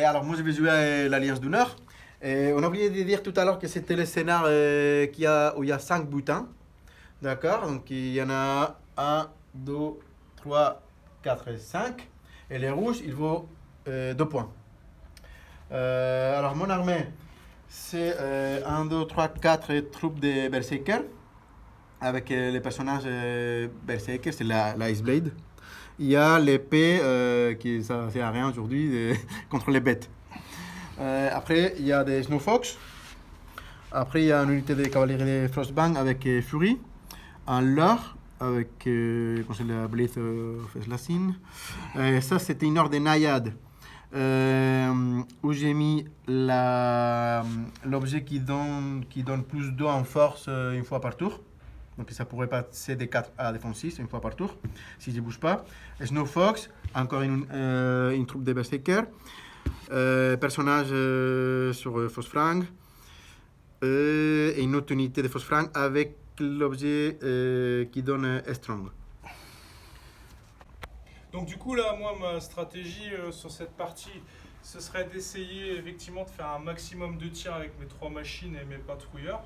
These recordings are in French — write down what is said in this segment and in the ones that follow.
Alors moi je vais jouer l'Alliance du Nord. On a oublié de dire tout à l'heure que c'était le scénar où il y a 5 butins. D'accord. Donc il y en a 1, 2, 3, 4 et 5. Et les rouges, il vaut 2 points. Alors mon armée, c'est 1, 2, 3, 4 troupes de Berserker. Avec les personnages Berserker, c'est la Ice Blade. Il y a l'épée qui ça sert à rien aujourd'hui contre les bêtes. Après, il y a des Snowfox. Après, il y a une unité de cavalerie de Frostbank avec Fury. Un leurre avec la Blade of Assassin. Ça, c'était une ordre de naïade où j'ai mis l'objet qui donne plus 2 en force une fois par tour. Donc ça pourrait passer des 4 à défense 6 une fois par tour, si je ne bouge pas. Snowfox, encore une troupe de Berserker. Personnage sur Frostfang. Et une autre unité de Frostfang avec l'objet qui donne Strong. Donc du coup là, moi ma stratégie sur cette partie, ce serait d'essayer effectivement de faire un maximum de tirs avec mes 3 machines et mes patrouilleurs.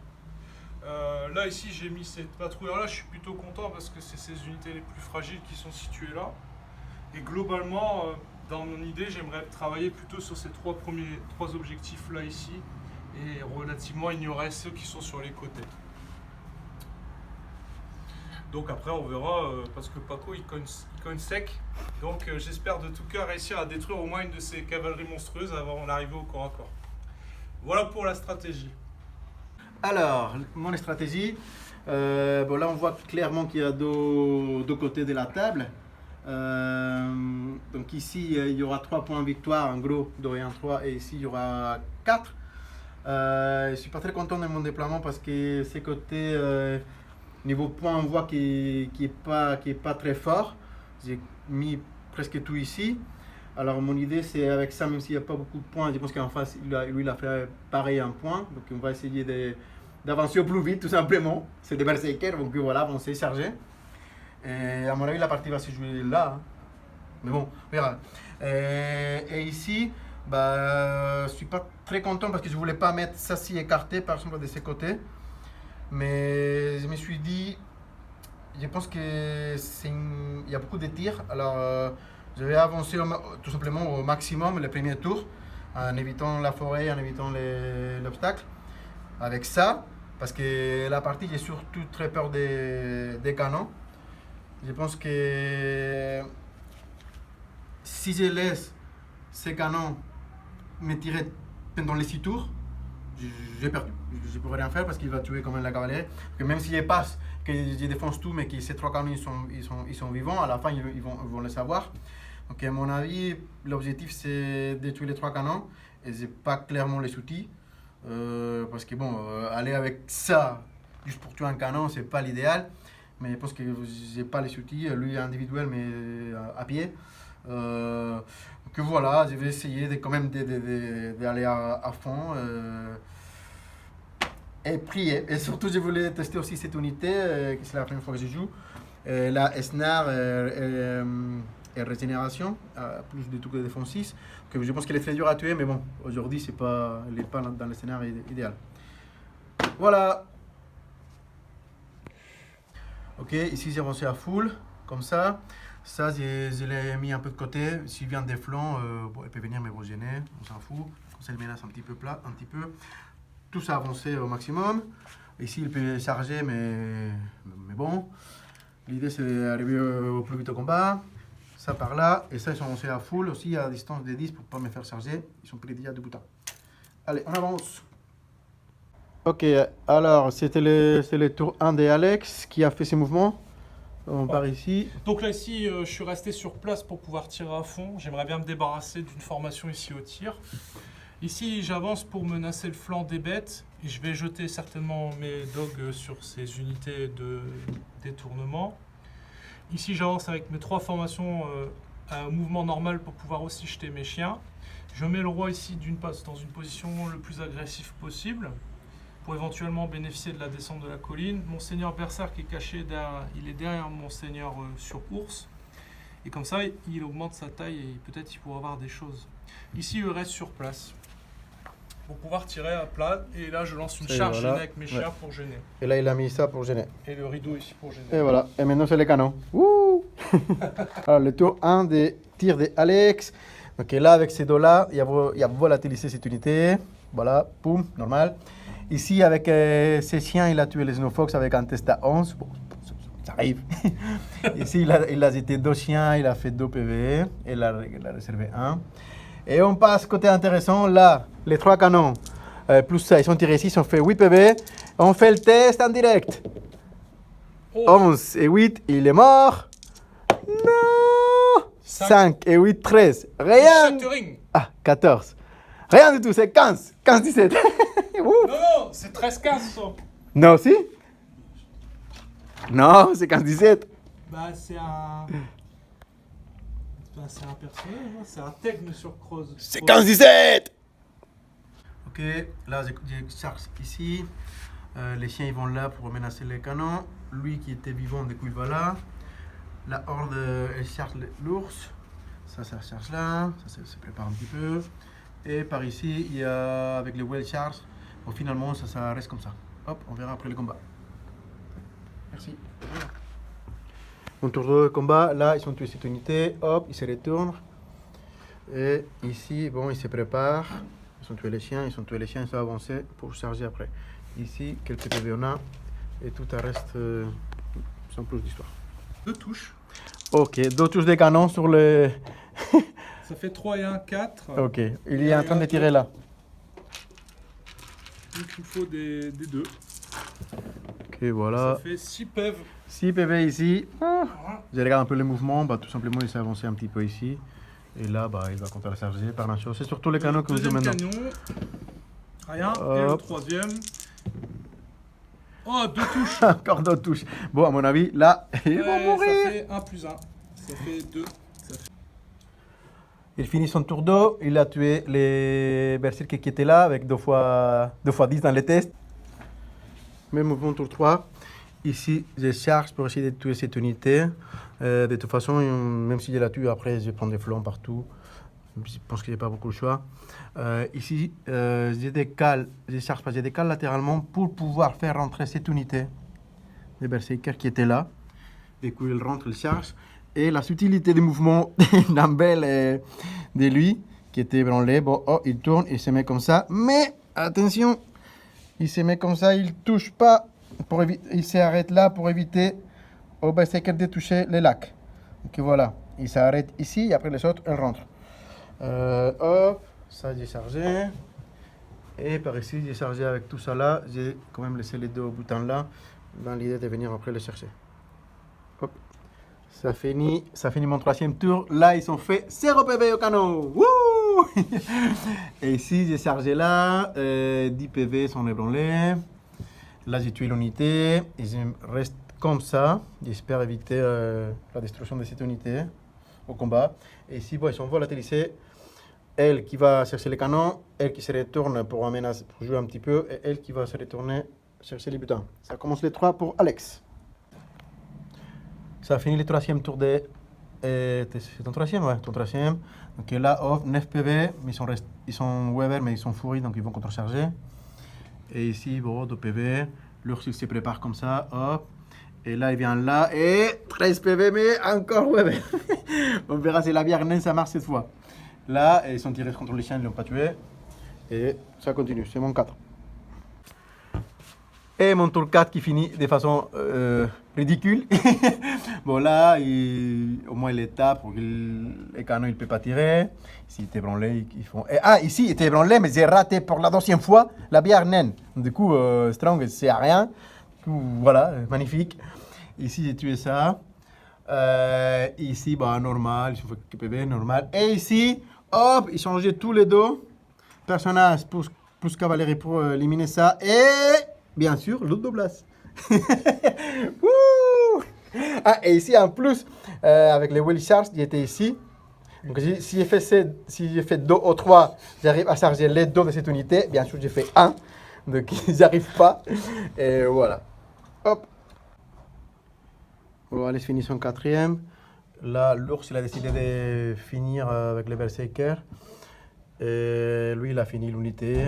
Là ici j'ai mis ces patrouilleurs là, je suis plutôt content parce que c'est ces unités les plus fragiles qui sont situées là. Et globalement, dans mon idée, j'aimerais travailler plutôt sur ces 3 objectifs là ici. Et relativement ignorer ceux qui sont sur les côtés. Donc après on verra, parce que Paco il cogne sec. Donc j'espère de tout cœur réussir à détruire au moins une de ces cavaleries monstrueuses avant l'arrivée au corps à corps. Voilà pour la stratégie. Alors, mon stratégie, bon, là on voit clairement qu'il y a deux côtés de la table. Donc ici il y aura 3 points de victoire en gros, 2 et 1, 3, et ici il y aura 4. Je suis pas très content de mon déploiement parce que ces côtés niveau points on voit qu'il est pas très fort. J'ai mis presque tout ici. Alors mon idée c'est avec ça, même s'il n'y a pas beaucoup de points, je pense qu'en face lui il a fait pareil un point. Donc on va essayer d'avancer au plus vite tout simplement. C'est des berserkers, donc voilà, avancer, charger. Et à mon avis la partie va se jouer là. Hein. Mais bon, on verra. Et ici, bah, je suis pas très content parce que je voulais pas mettre ça si écarté par exemple de ces côtés. Mais je me suis dit, je pense que il y a beaucoup de tirs. Alors je vais avancer tout simplement au maximum le premier tour en évitant la forêt, en évitant l'obstacle. Avec ça, parce que la partie, j'ai surtout très peur des canons. Je pense que si je laisse ces canons me tirer pendant les 6 tours, j'ai perdu. Je ne pourrais rien faire parce qu'il va tuer quand même la cavalerie. Que même s'il passe, que je défonce tout, mais que ces 3 canons ils sont vivants, à la fin ils vont le savoir. Donc à mon avis, l'objectif c'est de tuer les 3 canons et c'est pas clairement les outils. Parce que bon, aller avec ça juste pour tuer un canon, c'est pas l'idéal. Mais je pense que j'ai pas les outils, lui individuel, mais à pied. Que voilà, je vais essayer quand même d'aller à fond et prier. Et surtout, je voulais tester aussi cette unité, que c'est la première fois que je joue, la Esnar et Régénération, plus de tout que défense 6, que je pense qu'elle est très dure à tuer, mais bon, aujourd'hui, elle n'est pas dans le scénario idéal. Voilà. Ok, ici j'ai avancé à full, comme ça. Ça, je l'ai mis un peu de côté. S'il vient des flancs, bon, il peut venir me gêner, on s'en fout. Comme ça, il menace un petit peu plat, un petit peu. Tout ça avancé au maximum. Ici, il peut charger, mais bon. L'idée, c'est d'arriver au plus vite au combat. Ça par là. Et ça, ils sont avancés à full aussi, à distance de 10 pour ne pas me faire charger. Ils sont pris déjà de boutons. Allez, on avance. Ok, alors c'est le tour 1 de Alex qui a fait ses mouvements. On part ici. Donc là ici, je suis resté sur place pour pouvoir tirer à fond. J'aimerais bien me débarrasser d'une formation ici au tir. Ici, j'avance pour menacer le flanc des bêtes. Et je vais jeter certainement mes dogs sur ces unités de détournement. Ici, j'avance avec mes 3 formations à un mouvement normal pour pouvoir aussi jeter mes chiens. Je mets le roi ici dans une position le plus agressive possible, pour éventuellement bénéficier de la descente de la colline. Mon seigneur Berserk est caché derrière, il est derrière mon seigneur sur ours. Et comme ça, il augmente sa taille et peut-être il pourra avoir des choses. Ici, il reste sur place. Pour pouvoir tirer à plat. Et là, je lance une charge voilà. avec mes chiens pour gêner. Et là, il a mis ça pour gêner. Et le rideau ici pour gêner. Et voilà. Et maintenant, c'est les canons. Wouh. Alors, le tour 1 des tirs d'Alex. Donc là, avec ces dos-là, il a volatilisé cette unité. Voilà, boum, normal. Ici, avec ses chiens, il a tué les Xenofox avec un test à 11. Bon, ça arrive. Ici, il a jeté 2 chiens, il a fait 2 PV. Et il a réservé 1. Et on passe côté intéressant. Là, les 3 canons, plus ça, ils sont tirés ici, ils ont fait 8 PV. On fait le test en direct. 11 et 8, il est mort. Non. 5 et 8, 13. Rien. Ah, 14. Rien du tout, c'est 15. 15-17. Non, c'est 13-15 ça. Non, aussi. Non, c'est 15-17. Bah, c'est un. C'est un personnage, hein. C'est un Tegme sur Cross. C'est 15-17. Ok, là, j'ai charge ici. Les chiens, ils vont là pour menacer les canons. Lui qui était vivant, du coup, il va là. La horde, elle charge l'ours. Ça charge là. Ça se prépare un petit peu. Et par ici, il y a avec les well charge. Bon, finalement, ça reste comme ça. Hop, on verra après le combat. Merci. On tourne le combat. Là, ils ont tué cette unité. Hop, ils se retournent. Et ici, bon, ils se préparent. Ils ont tué les chiens, ils sont avancés pour charger après. Ici, quelques PV on a. Et tout le reste sans plus d'histoire. 2 touches. Ok, 2 touches de canon sur le. Ça fait 3 et 1, 4. Ok, il est en train de tirer là. Donc il faut des 2. Ok, voilà. Ça fait 6 PV. 6 PV ici. Voilà. Je regarde un peu le mouvement. Bah, tout simplement, il s'est avancé un petit peu ici. Et là, bah, il va compter la charger par la chose. C'est surtout les canons que nous avons maintenant. Canon. Rien. Et le troisième. Oh, 2 touches. Encore 2 touches. Bon, à mon avis, là, il va mourir. Ça fait 1 plus 1. Ça fait 2. Il finit son tour d'eau. Il a tué les berserkers qui étaient là avec 2 fois 10 dans les tests. Même mouvement tour 3. Ici, je charge pour essayer de tuer cette unité. De toute façon, même si je la tue, après, je prends des flancs partout. Je pense qu'il n'y a pas beaucoup de choix. Ici, je décale, je charge pas, je décale latéralement pour pouvoir faire rentrer cette unité des berserkers qui était là. Du coup, il rentre, il charge. Et la subtilité du mouvement d'Ambel et de lui, qui était branlé, bon, oh, il tourne, il se met comme ça. Mais, attention, il se met comme ça, il ne touche pas. Il s'arrête là pour éviter au berserker de toucher les lacs. Donc voilà, il s'arrête ici et après les autres, elles rentrent. Hop, ça j'ai chargé. Et par ici, j'ai chargé avec tout ça là. J'ai quand même laissé les 2 boutons là, dans l'idée de venir après les chercher. Hop. Ça finit mon 3e tour. Là, ils ont fait 0 PV au canon. Wouh. Et ici, j'ai chargé là. 10 PV sont ébranlés. Là, j'ai tué l'unité. Et je reste comme ça. J'espère éviter la destruction de cette unité au combat. Et ici, bon, ils sont volatilisés. Elle qui va chercher les canons. Elle qui se retourne pour jouer un petit peu. Et elle qui va se retourner chercher les butins. Ça commence les 3 pour Alex. Ça a fini le 3e tour de... c'est ton 3e? Ouais, ton 3e. Donc là, off, 9 PV, mais ils sont Weber, mais ils sont fourris, donc ils vont contre-charger. Et ici, bon, 2 PV. L'ours, il se prépare comme ça, hop. Et là, il vient là, et 13 PV, mais encore Weber. On verra si la bière naine, ça marche cette fois. Là, ils sont tirés contre les chiens, ils ne l'ont pas tué. Et ça continue, c'est mon 4. Et mon tour 4 qui finit de façon ridicule. Bon là, au moins il est tape pour que les canons ne peut pas tirer. Ici il était branlé, ils font... ici il était branlé, mais j'ai raté pour la 2e fois la bière naine. Du coup, Strong, c'est à rien. Du coup, voilà, magnifique. Ici j'ai tué ça. Ici, bah, normal, il faut que PV, normal. Et ici, hop, ils changeaient tous les dos. Personnage plus cavalerie pour éliminer ça. Et... bien sûr, l'autre doublage. Et ici, en plus, avec les Will Charge, il était ici. Donc, si j'ai fait 2 ou 3, j'arrive à charger les 2 de cette unité. Bien sûr, j'ai fait 1. Donc, j'arrive pas. Et voilà. Hop. Bon, allez, je finis son 4e. Là, l'ours, il a décidé de finir avec les berserkers. Et lui, il a fini l'unité.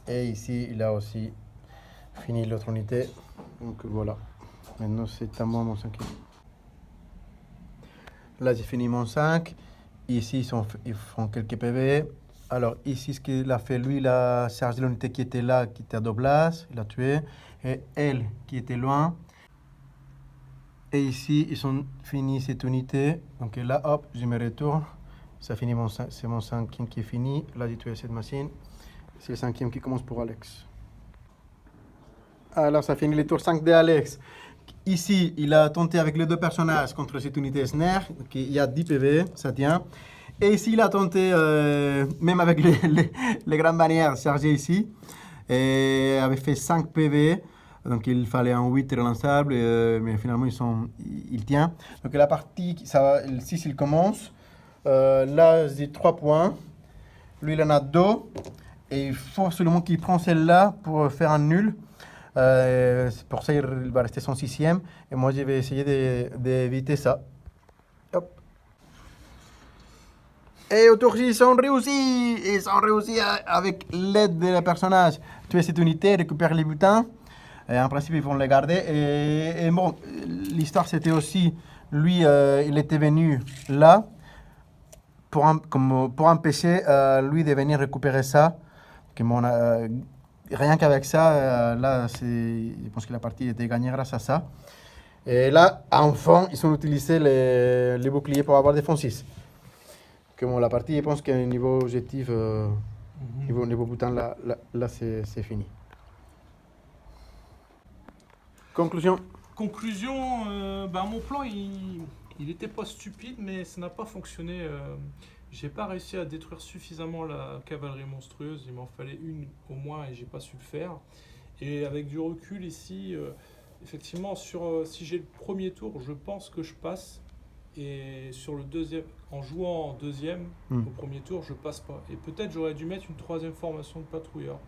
Et ici, il a aussi fini l'autre unité. Donc voilà. Maintenant, c'est à moi mon 5e. Là, j'ai fini mon 5. Ici, ils font quelques PV. Alors, ici, ce qu'il a fait, lui, il a chargé l'unité qui était là, qui était à Doblas. Il a tué. Et elle, qui était loin. Et ici, ils ont fini cette unité. Donc là, hop, je me retourne. Ça finit c'est mon 5e qui est fini. Là, j'ai tué cette machine. C'est le 5e qui commence pour Alex. Alors, ça finit le tour 5 de Alex. Ici, il a tenté avec les 2 personnages contre cette unité Sner. Il y a 10 PV, ça tient. Et ici, il a tenté, même avec les grandes bannières chargées ici. Et avait fait 5 PV. Donc, il fallait un 8 relançable. Mais finalement, il tient. Donc, la partie, le 6, il commence. Là, j'ai 3 points. Lui, il en a 2. Et il faut absolument qu'il prenne celle-là pour faire un nul. Pour ça, il va rester son 6e. Et moi, je vais essayer d'éviter ça. Hop. Et au tour 6, ils ont réussi. Ils ont réussi avec l'aide des personnages. Tuer cette unité, récupérer les butins. Et en principe, ils vont les garder. Et bon, l'histoire, c'était aussi... Lui, il était venu là pour empêcher lui de venir récupérer ça. Rien qu'avec ça, là, je pense que la partie était gagnée grâce à ça. Et là, enfin, ils ont utilisé les boucliers pour avoir des fonds 6. La partie, je pense qu'à un niveau objectif, niveau bouton, là c'est fini. Conclusion. Mon plan, il n'était pas stupide, mais ça n'a pas fonctionné. J'ai pas réussi à détruire suffisamment la cavalerie monstrueuse. Il m'en fallait une au moins et j'ai pas su le faire. Et avec du recul ici, effectivement, si j'ai le premier tour, je pense que je passe. Et sur le deuxième, en jouant en deuxième, au premier tour, je passe pas. Et peut-être j'aurais dû mettre une 3e formation de patrouilleur.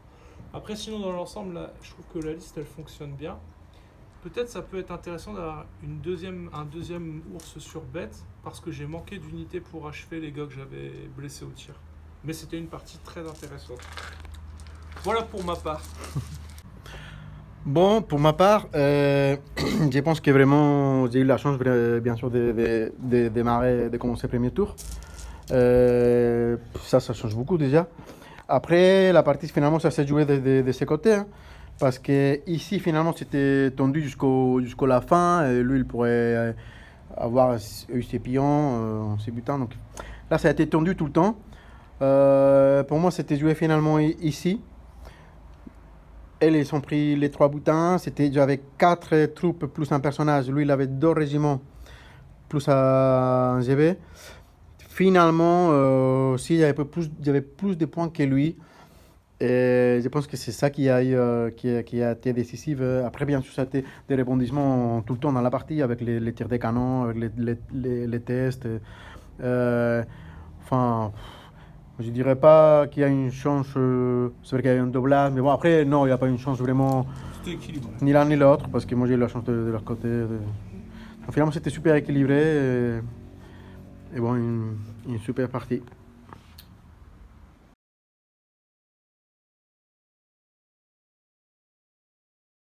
Après, sinon, dans l'ensemble, là, je trouve que la liste, elle fonctionne bien. Peut-être ça peut être intéressant d'avoir un deuxième ours sur bête, parce que j'ai manqué d'unité pour achever les gars que j'avais blessés au tir. Mais c'était une partie très intéressante. Voilà pour ma part. Bon, pour ma part, je pense que vraiment j'ai eu la chance, bien sûr, de démarrer, de commencer le premier tour. Ça change beaucoup déjà. Après, la partie, finalement, ça s'est joué de ses côtés. Hein, parce que ici, finalement, c'était tendu jusqu'à la fin. Et lui, il pourrait avoir eu ses pions, ses butins. Donc là, ça a été tendu tout le temps. Pour moi, c'était joué finalement ici. Ils ont pris les 3 boutins. J'avais 4 troupes plus un personnage. Lui, il avait 2 régiments plus un GB. Finalement, il y avait plus de points que lui. Et je pense que c'est ça qui a été décisif. Après, bien sûr, ça a été des rebondissements tout le temps dans la partie avec les tirs de canon, avec les tests. Je ne dirais pas qu'il y a une chance. C'est vrai qu'il y a eu un doublage, mais bon, après, non, il n'y a pas une chance vraiment. C'était équilibré. Ni l'un ni l'autre, parce que moi j'ai eu la chance de leur côté. Donc, finalement, c'était super équilibré. Et bon, une super partie.